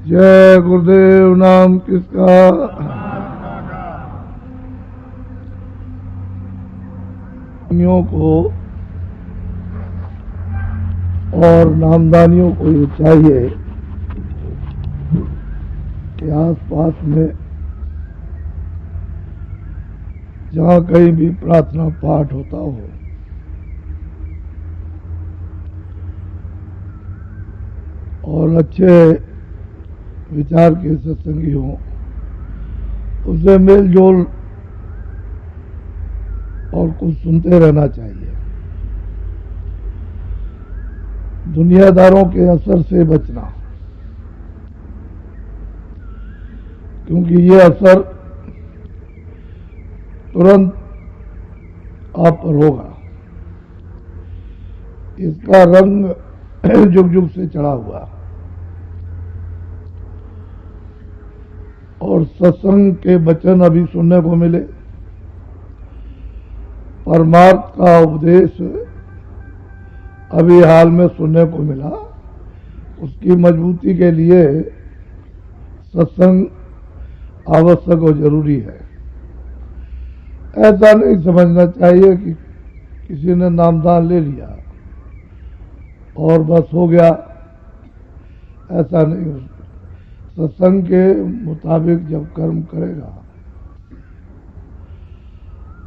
जय गुरुदेव नाम किसका। को और नामदानियों को ये चाहिए कि आसपास में जहाँ कहीं भी प्रार्थना पाठ होता हो और अच्छे विचार के सत्संगी हों, उससे मेल जोल और कुछ सुनते रहना चाहिए। दुनियादारों के असर से बचना, क्योंकि ये असर तुरंत आप पर होगा। इसका रंग जुग जुग से चढ़ा हुआ और सत्संग के वचन अभी सुनने को मिले, परमार्थ का उपदेश अभी हाल में सुनने को मिला। उसकी मजबूती के लिए सत्संग आवश्यक और जरूरी है। ऐसा नहीं समझना चाहिए कि किसी ने नामदान ले लिया और बस हो गया, ऐसा नहीं। सत्संग के मुताबिक जब कर्म करेगा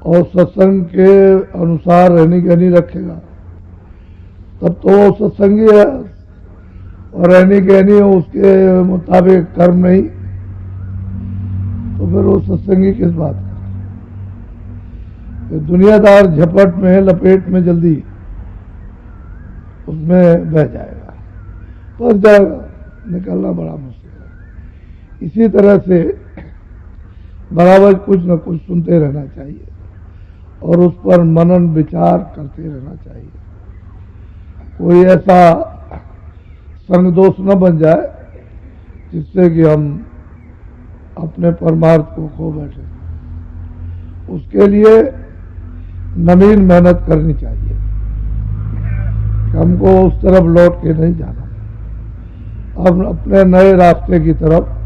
और सत्संग के अनुसार रहनी कहनी रखेगा, तब तो वो सत्संगी है। और रहनी कहनी उसके मुताबिक कर्म नहीं, तो फिर वो सत्संगी किस बात का। तो दुनियादार झपट में, लपेट में जल्दी उसमें बह जाएगा, फंस जाएगा, निकलना बड़ा मुश्किल है। इसी तरह से बराबर कुछ न कुछ सुनते रहना चाहिए और उस पर मनन विचार करते रहना चाहिए। कोई ऐसा संग दोष न बन जाए जिससे कि हम अपने परमार्थ को खो बैठे। उसके लिए नवीन मेहनत करनी चाहिए। हमको उस तरफ लौट के नहीं जाना, अब अपने नए रास्ते की तरफ,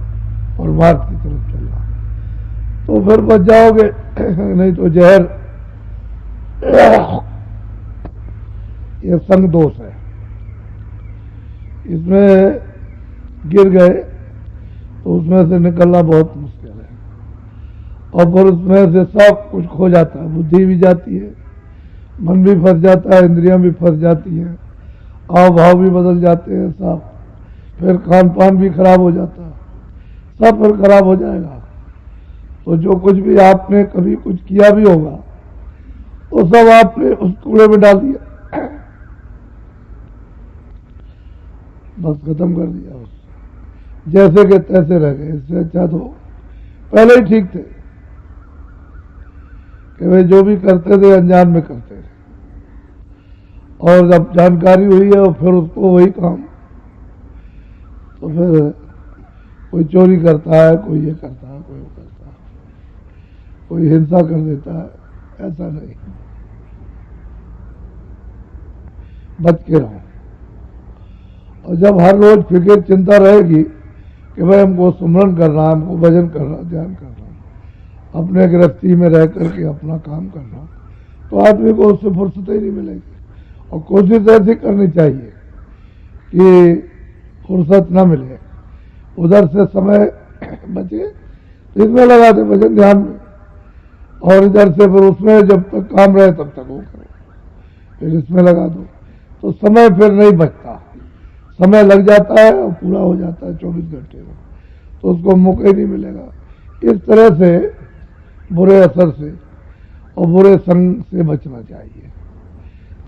परमार्थ की तरफ चलना, तो फिर बच जाओगे। नहीं तो जहर, ये संग दोष है, इसमें गिर गए तो उसमें से निकलना बहुत मुश्किल है। और फिर उसमें से सब कुछ खो जाता है, बुद्धि भी जाती है, मन भी फंस जाता है, इंद्रियां भी फंस जाती हैं, हाव भाव भी बदल जाते हैं सब, फिर खान पान भी खराब हो जाता है, सब फिर खराब हो जाएगा। तो जो कुछ भी आपने कभी कुछ किया भी होगा वो सब आपने उस कूड़े में डाल दिया, बस खत्म कर दिया, उस जैसे के तैसे रह गए। इससे अच्छा तो पहले ही ठीक थे कि वे जो भी करते थे अनजान में करते थे, और जब जानकारी हुई है फिर उसको वही काम। तो फिर कोई चोरी करता है, कोई ये करता है, कोई वो करता है, कोई हिंसा कर देता है। ऐसा नहीं, बच के रहो। और जब हर रोज फिक्र चिंता रहेगी कि भाई हमको सुमरन करना, हमको भजन करना, ध्यान करना, अपने गृहस्थी में रह करके अपना काम करना, तो आदमी को उससे फुर्सत ही नहीं मिलेगी। और कोशिश ऐसी करनी चाहिए कि फुर्सत न मिले, उधर से समय बचे इसमें लगा दे, भजन ध्यान में, और इधर से फिर उसमें जब तक काम रहे तब तक वो करो, फिर इसमें लगा दो, तो समय फिर नहीं बचता। समय लग जाता है और पूरा हो जाता है 24 घंटे में, तो उसको मौका ही नहीं मिलेगा। इस तरह से बुरे असर से और बुरे संग से बचना चाहिए,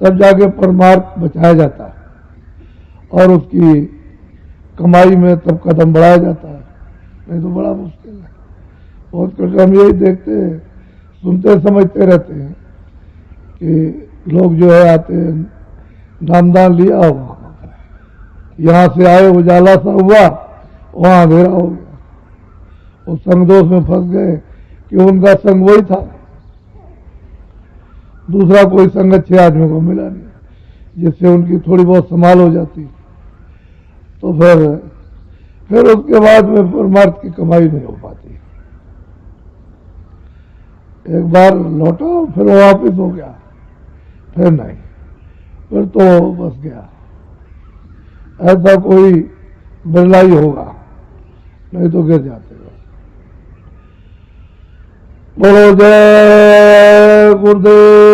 तब जाके परमार्थ बचाया जाता है और उसकी कमाई में तब कदम बढ़ाया जाता है। नहीं तो बड़ा मुश्किल है, बहुत कुछ हम यही देखते हैं, सुनते समझते रहते हैं कि लोग जो है आते हैं, नामदान लिया होगा, यहाँ से आए उजाला सा हुआ, वहां अंधेरा हो गया, वो संगदोष में फंस गए कि उनका संग वही था, दूसरा कोई संग अच्छे आदमी को मिला नहीं जिससे उनकी थोड़ी बहुत संभाल हो जाती। तो फिर फिर उसके बाद में परमार्थ की कमाई नहीं हो पाती। एक बार लौटा फिर वो वापिस हो गया, फिर नहीं, फिर तो बस गया। ऐसा कोई बिरला ही होगा, नहीं तो गिर जाते हो। बोलो जय गुरुदेव।